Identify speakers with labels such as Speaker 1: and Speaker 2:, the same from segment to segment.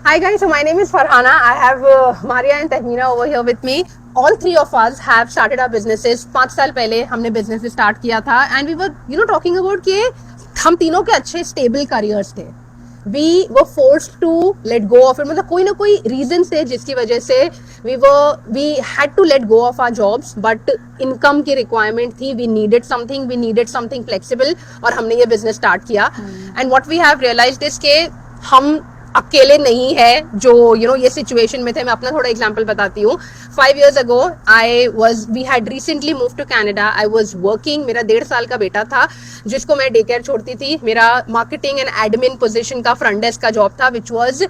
Speaker 1: Hi guys, so my name is Farhana. I have Maria and Tahmina over here with me. All three of us have started our businesses. 5 साल पहले हमने business start किया था and we were talking about कि हम तीनों के अच्छे stable careers थे. We were forced to let go of it. मतलब कोई ना कोई reasons थे जिसकी वजह से we had to let go of our jobs, but income की requirement थी. We needed something flexible और हमने ये business start किया. And what we have realized is कि हम अकेले नहीं है जो ये सिचुएशन में थे. मैं अपना थोड़ा एग्जांपल बताती हूँ. 5 years ago we had recently moved to Canada. I was working. मेरा 1.5 साल का बेटा था जिसको मैं डे केयर छोड़ती थी. मेरा मार्केटिंग एंड एडमिन पोजीशन का फ्रंट डेस्क का जॉब था विच वाज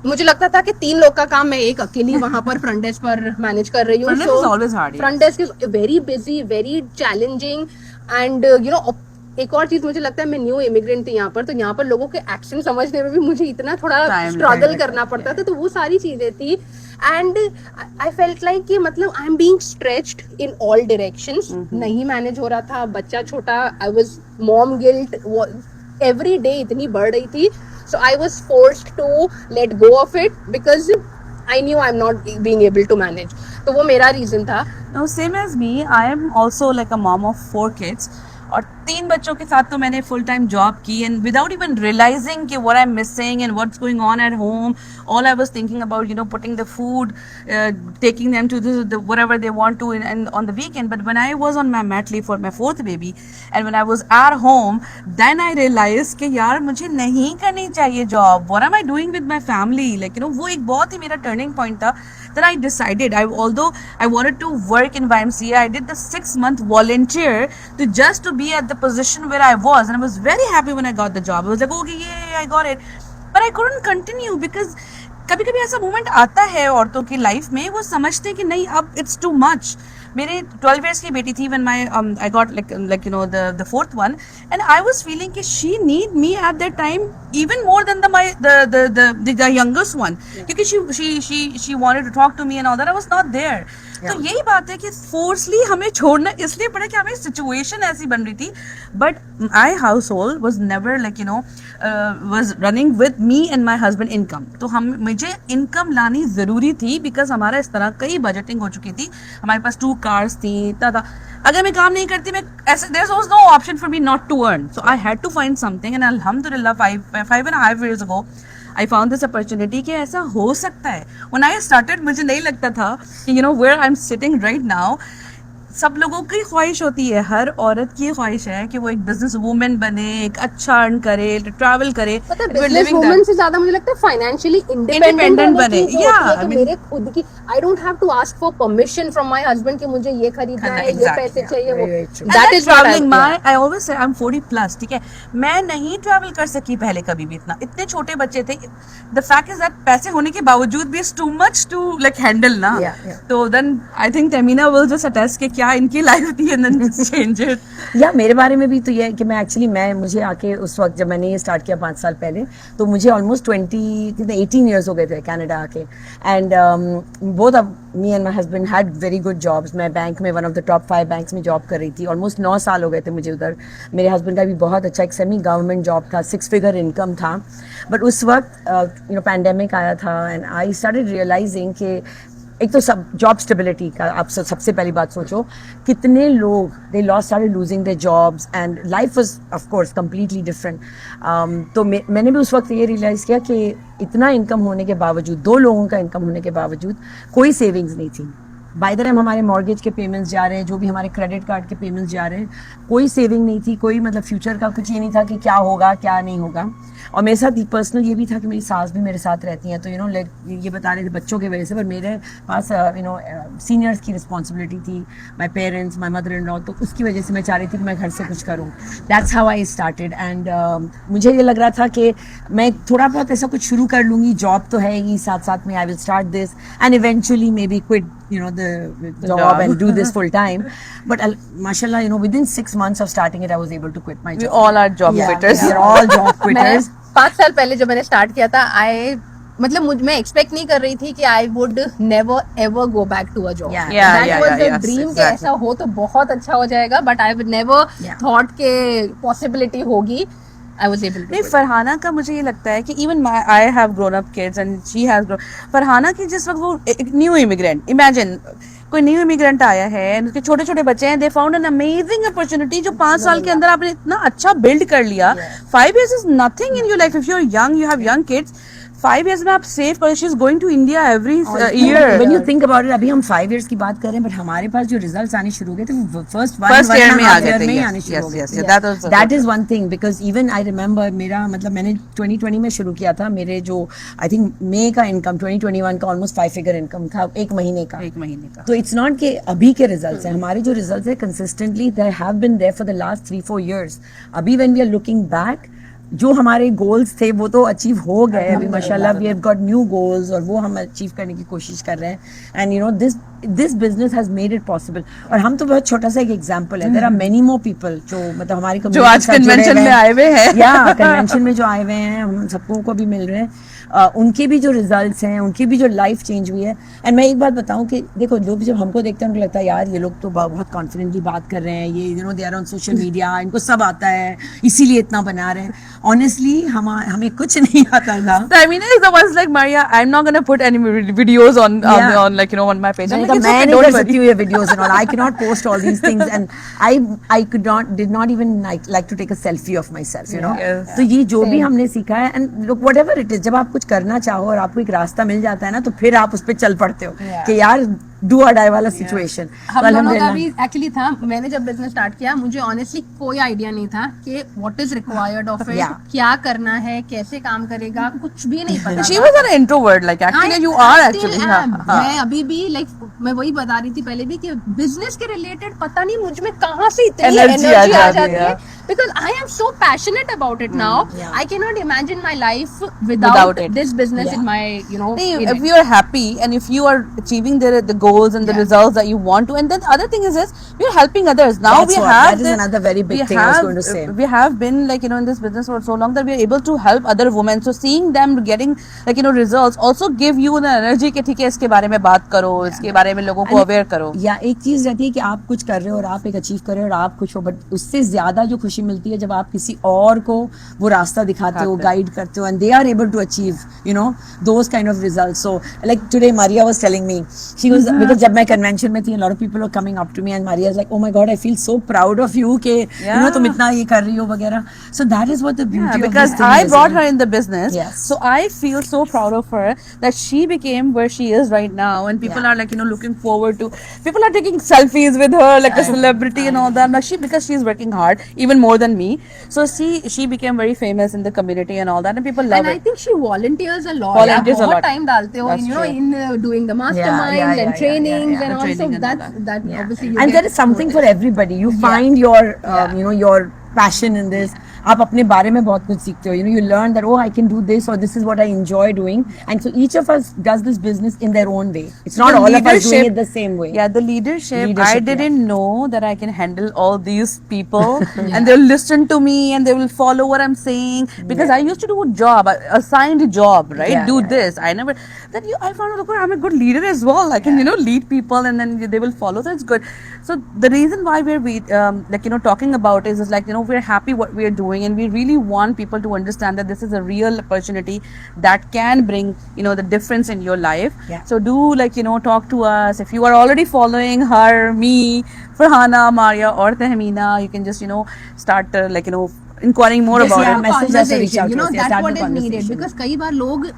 Speaker 1: मुझे लगता था कि 3 लोग का काम मैं एक अकेली वहां पर फ्रंट डेस्क पर मैनेज कर रही हूँ. Front desk is very busy, very challenging and एक और चीज मुझे लगता है, मैं न्यू इमिग्रेंट थी यहाँ पर, तो यहाँ पर लोगों के एक्शन समझने में भी मुझे इतना थोड़ा स्ट्रगल करना पड़ता था. तो वो सारी चीजें थी एंड आई फेल्ट लाइक कि मतलब I am being stretched in all directions. नहीं मैनेज हो रहा था, बच्चा छोटा, I was mom guilt every day इतनी बढ़ रही थी. So I was forced to let go of it because I knew I am not being able to manage. तो वो मेरा रीजन था.
Speaker 2: No, same as me. I am also like a mom of 4 kids. और 3 बच्चों के साथ तो मैंने फुल टाइम जॉब की एंड विदाउट इवन रियलाइजिंग कि what I am missing and what's going on at home. All I was thinking about putting the food, taking them to the whatever they want to and on the weekend. But when I was on my mat leave for my 4th baby and when I was at home, then I realise कि यार मुझे नहीं करनी चाहिए job. What am I doing with my family? Like वो एक बहुत ही मेरा टर्निंग पॉइंट था. Then I decided, although I wanted to work in YMCA, I did the 6-month volunteer to be at the position where I was, and I was very happy when I got the job. I was like, okay, yay, I got it. But I couldn't continue because कभी कभी ऐसा moment आता है औरतों की life में, वो समझते हैं कि नहीं अब इट्स टू मच. मेरे 12 years की बेटी थी when I got the 4th one, and I was feeling कि she need me at that time even more than the youngest one, क्योंकि she wanted to talk to me and all that. I was not there. तो यही बात है कि फोर्सली हमें छोड़ना इसलिए पड़ा कि हमें सिचुएशन ऐसी बन रही थी. But my house hold was never was running with me and my husband income. तो मुझे इनकम लानी ज़रूरी थी बिकॉज हमारा इस तरह कई बजटिंग हो चुकी थी. हमारे पास 2 cars थी. अगर मैं काम नहीं करती, मैं ऐसे there was no option for me not to earn. So I had to find something and अल्हम्दुलिल्लाह 5.5 years ago I found this opportunity कि ऐसा हो सकता है. When I started, मुझे नहीं लगता था कि where I'm sitting right now. सब लोगों की ख्वाहिश होती है, हर औरत की ख्वाहिश है कि वो एक बिजनेस वूमेन बने, एक अच्छा अर्न करे, ट्रैवल करे.
Speaker 1: बिजनेस वूमेन से ज्यादा मुझे लगता है फाइनेंशियली इंडिपेंडेंट बने. मेरे खुद की I don't have to ask for permission from my husband कि मुझे ये खरीदना है, ये पैसे चाहिए, वो that is
Speaker 2: travelling. I always say I M 40+. ठीक है, मैं नहीं ट्रैवल कर सकी पहले कभी भी. इतने छोटे बच्चे थे. द फैक्ट इज दैट पैसे होने के बावजूद भी it's too much to like handle ना. तो then I think Tamina will just attest कि क्या इनकी लाइफ थी एंड देन चेंज इट.
Speaker 3: या मेरे बारे में भी तो ये है कि मैं मुझे आके उस वक्त जब मैंने ये स्टार्ट किया 5 साल पहले, तो मुझे ऑलमोस्ट 18 years हो गए थे कनाडा आके. And both of me and my husband had very good jobs. मैं बैंक में one of the top 5 banks में जॉब कर रही थी. ऑलमोस्ट 9 साल हो गए थे मुझे उधर. मेरे हस्बैंड का भी बहुत अच्छा एक सेमी गवर्नमेंट जॉब था, 6 figure इनकम था. बट उस वक्त पैंडेमिक आया था एंड आई स्टार्टेड रियलाइजिंग कि एक तो सब जॉब स्टेबिलिटी का आप सबसे पहली बात सोचो, कितने लोग they started losing their jobs and life was of course completely different. तो मैंने भी उस वक्त ये रियलाइज़ किया कि इतना इनकम होने के बावजूद, 2 लोगों का इनकम होने के बावजूद कोई सेविंग्स नहीं थी. बाय द टाइम हमारे मॉर्गेज के पेमेंट्स जा रहे हैं, जो भी हमारे क्रेडिट कार्ड के पेमेंट्स जा रहे हैं, कोई सेविंग नहीं थी, कोई मतलब फ्यूचर का कुछ ये नहीं था कि क्या होगा क्या नहीं होगा. और मेरे साथ पर्सनल ये भी था कि मेरी सास भी मेरे साथ रहती हैं, तो ये बता रहे थे बच्चों की वजह से, पर मेरे पास सीनियर्स की रिस्पॉन्सिबिलिटी थी, my parents, my mother in law. तो उसकी वजह से मैं चाह रही थी कि मैं घर से कुछ करूँ. That's how I started. And मुझे ये लग रहा था कि मैं थोड़ा बहुत ऐसा कुछ शुरू कर लूँगी, जॉब तो है ही, साथ साथ में I will start this and eventually may be quit the job and do this full time. But mashallah, within 6 months of starting it, I was able to quit my job.
Speaker 2: We all are job quitters.
Speaker 3: We are all job quitters.
Speaker 1: 5 साल पहले जब मैंने start किया था, मैं expect नहीं कर रही थी कि I would never ever go back to a job. That was the dream कि ऐसा हो तो बहुत अच्छा हो जाएगा, but I would never thought के पॉसिबिलिटी होगी. I was able to
Speaker 2: नहीं
Speaker 1: do it.
Speaker 2: फरहाना का मुझे ये लगता है कि even I have grown up kids and she has grown Farhana की जिस वक्त वो एक न्यू इमिग्रेंट इमेजिन कोई न्यू इमिग्रेंट आया है उनके छोटे छोटे बच्चे हैं they found an amazing opportunity जो 5 साल के अंदर आपने इतना अच्छा बिल्ड कर लिया 5 years is nothing in your life if you are young you have young kids 5 years में आप सेव करो she is going to India every year
Speaker 3: When you think about it, अभी हम 5 years की बात कर रहे हैं, but हमारे पास जो results आने शुरू हो गए थे, वो first
Speaker 2: year में आ गए
Speaker 3: year
Speaker 2: थे,
Speaker 3: में ही
Speaker 2: yes,
Speaker 3: आने शुरू हो
Speaker 2: yes,
Speaker 3: गए
Speaker 2: yes,
Speaker 3: थे.
Speaker 2: yes, that was-
Speaker 3: That is one thing, because even I remember मेरा मतलब मैंने 2020 में शुरू किया था, मेरे जो I think मई का इनकम 2021 का almost 5 figure इनकम था एक महीने का.
Speaker 2: एक महीने का
Speaker 3: तो इट्स नॉट कि अभी के रिजल्ट्स हैं, हमारे जो रिजल्ट्स है consistently they have been there for the last 3-4 years. अभी when we are looking back, जो हमारे गोल्स थे वो तो अचीव हो गए अभी माशाल्लाह. We have got new goals और वो हम अचीव करने की कोशिश कर रहे हैं. And you know this business has made it possible. और हम तो बहुत छोटा सा एक एग्जांपल है. There are many more people जो मतलब हमारी
Speaker 2: जो आज कन्वेंशन में आए हुए हैं
Speaker 3: या कन्वेंशन में जो आए हुए हैं, हम सबको को भी मिल रहे हैं. उनके भी जो रिजल्ट्स हैं, उनकी भी जो लाइफ चेंज हुई है. एंड मैं एक बात बताऊं कि देखो लोग जब हमको देखते हैं उनको लगता है यार ये लोग तो बहुत कॉन्फिडेंटली बात कर रहे हैं, ये you know they are on social media, इनको सब आता है इसीलिए इतना बना रहे हैं. ऑनेस्टली हमें कुछ नहीं आता था.
Speaker 2: I mean, is the ones like Maria. I'm not gonna put any videos on
Speaker 3: Yeah.
Speaker 2: on like you know on my page. I'm
Speaker 3: मैंने
Speaker 2: like,
Speaker 3: कहा
Speaker 2: it's
Speaker 3: मैं
Speaker 2: okay,
Speaker 3: नहीं
Speaker 2: don't
Speaker 3: कर
Speaker 2: worry.
Speaker 3: सकती हूँ ये videos and all. I cannot post all these things and I did not even like to take a selfie of myself, you know.
Speaker 2: Yes.
Speaker 3: तो ये जो भी हमने सीखा है and look whatever it is, जब आप कुछ करना चाहो और आपको एक रास्ता मिल जाता है ना, तो फिर आप उस पर चल पड़ते हो कि यार डू और डाई वाला सिचुएशन.
Speaker 1: हम दोनों का भी एक्चुअली था. मैंने जब बिजनेस स्टार्ट किया मुझे ऑनेस्टली कोई आइडिया नहीं था कि what is required of it,
Speaker 3: Yeah.
Speaker 1: क्या करना है, कैसे काम करेगा, कुछ भी नहीं पता.
Speaker 2: She was an introvert. Like actually, you are actually.
Speaker 1: still
Speaker 2: हाँ,
Speaker 1: am.
Speaker 2: हाँ.
Speaker 1: मैं अभी भी लाइक मैं वही बता रही थी पहले भी कि बिजनेस के रिलेटेड पता नहीं मुझ में कहाँ से इतनी
Speaker 2: Energy
Speaker 1: एनर्जी
Speaker 2: आ
Speaker 1: आ
Speaker 2: जाती
Speaker 1: जाती
Speaker 2: है.
Speaker 1: है. Because I am so passionate about it now.
Speaker 3: yeah.
Speaker 1: I cannot imagine my life
Speaker 2: Without
Speaker 1: without
Speaker 2: it.
Speaker 1: this business
Speaker 3: Yeah.
Speaker 1: in my
Speaker 2: नहीं,
Speaker 1: in
Speaker 2: if
Speaker 1: it.
Speaker 2: you are happy and if you are achieving the goals and the
Speaker 1: Yeah.
Speaker 2: results that you want to, and then the other thing is we are helping others. Now
Speaker 3: That's
Speaker 2: we
Speaker 3: what-
Speaker 2: have
Speaker 3: that is another very big
Speaker 2: we
Speaker 3: thing I was
Speaker 2: have-
Speaker 3: going to say.
Speaker 2: We have been like in this business for so long that we are able to help other women. So seeing them getting like results also give you the energy कि ठीक है इसके बारे में बात करो, इसके बारे में लोगों को अवेयर करो.
Speaker 3: या एक चीज रहती है कि आप कुछ कर रहे हो और आप एक अचीव कर रहे हो और आप खुश हो, बट उससे ज्यादा जो खुशी मिलती है जब आप किसी और को वो रास्ता दिखाते हो, गाइड करते हो, and they are able to achieve you know those kind of results. So like today Maria was telling me, she was because जब मैं कन्वेंशन में थी, a lot of people were coming up to me and Maria is like, oh my god, I feel so proud of you कि you know तुम इतना ये कर रही हो वगैरह. So that is what the beauty of
Speaker 2: because
Speaker 3: this thing
Speaker 2: I
Speaker 3: is,
Speaker 2: brought
Speaker 3: you know?
Speaker 2: her in the business,
Speaker 3: Yes.
Speaker 2: so I feel so proud of her that she became where she is right now, and people
Speaker 3: Yeah.
Speaker 2: are like looking forward to. People are taking selfies with her like a celebrity and all that. But because she's working hard, even more than me, so she became very famous in the community and all that, and people love
Speaker 1: And I
Speaker 2: it.
Speaker 1: think she volunteers a lot.
Speaker 2: Volunteers a
Speaker 1: बहुत
Speaker 2: lot.
Speaker 1: time डालते हो
Speaker 2: That's
Speaker 1: you know
Speaker 2: true.
Speaker 1: in doing the masterminds
Speaker 3: yeah,
Speaker 1: and
Speaker 3: yeah,
Speaker 1: trainings
Speaker 3: yeah,
Speaker 1: and
Speaker 2: the
Speaker 1: also
Speaker 2: training and all
Speaker 1: that
Speaker 3: Yeah.
Speaker 1: obviously you
Speaker 3: And
Speaker 1: get
Speaker 3: there is something for everybody. You find your you know your passion in this. आप अपने बारे में बहुत कुछ सीखते हो. You know, you learn that, oh, I can do this, or this is what I enjoy doing. And so each of us does this business in their own way. It's not
Speaker 2: The
Speaker 3: all of us doing
Speaker 2: leadership-
Speaker 3: it the same way.
Speaker 2: Yeah, the leadership. I
Speaker 3: Leadership,
Speaker 2: didn't know that I can handle all these people, and they'll listen to me and they will follow what I'm saying because I used to do a job, assigned job, right?
Speaker 3: Yeah,
Speaker 2: do
Speaker 3: yeah,
Speaker 2: this. I never. Then I found out, okay, I'm a good leader as well. I can lead people, and then they will follow. So it's good. So the reason why we're talking about is like we're happy what we are doing, and we really want people to understand that this is a real opportunity that can bring the difference in your life.
Speaker 3: Yeah.
Speaker 2: So do talk to us. If you are already following her, me, Farhana, Maria, or Tehmeena, you can just start inquiring more
Speaker 3: Yes,
Speaker 2: about
Speaker 3: yeah,
Speaker 2: it.
Speaker 3: message us or reach out
Speaker 1: you
Speaker 3: to
Speaker 1: know
Speaker 3: us. Yeah,
Speaker 1: that's
Speaker 3: start
Speaker 1: what
Speaker 3: the
Speaker 1: is needed
Speaker 3: conversation.
Speaker 1: because कई बार लोग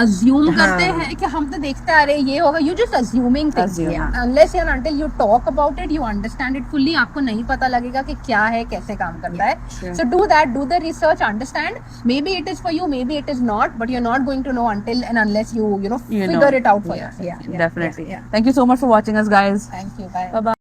Speaker 1: assume करते हैं कि हम तो देखते आ रहे हैं ये होगा. You just assuming things.
Speaker 2: Assume.
Speaker 1: Yeah. Unless and until you talk about it, you understand it fully. आपको नहीं पता लगेगा कि क्या है, कैसे काम करता है. So do that, do the research, understand. Maybe it is for you, maybe it is not, but you're not going to know until and unless you figure it out for yourself.
Speaker 2: Definitely. Thank you so much for watching us, guys.
Speaker 1: Thank you. Bye.
Speaker 2: Bye bye.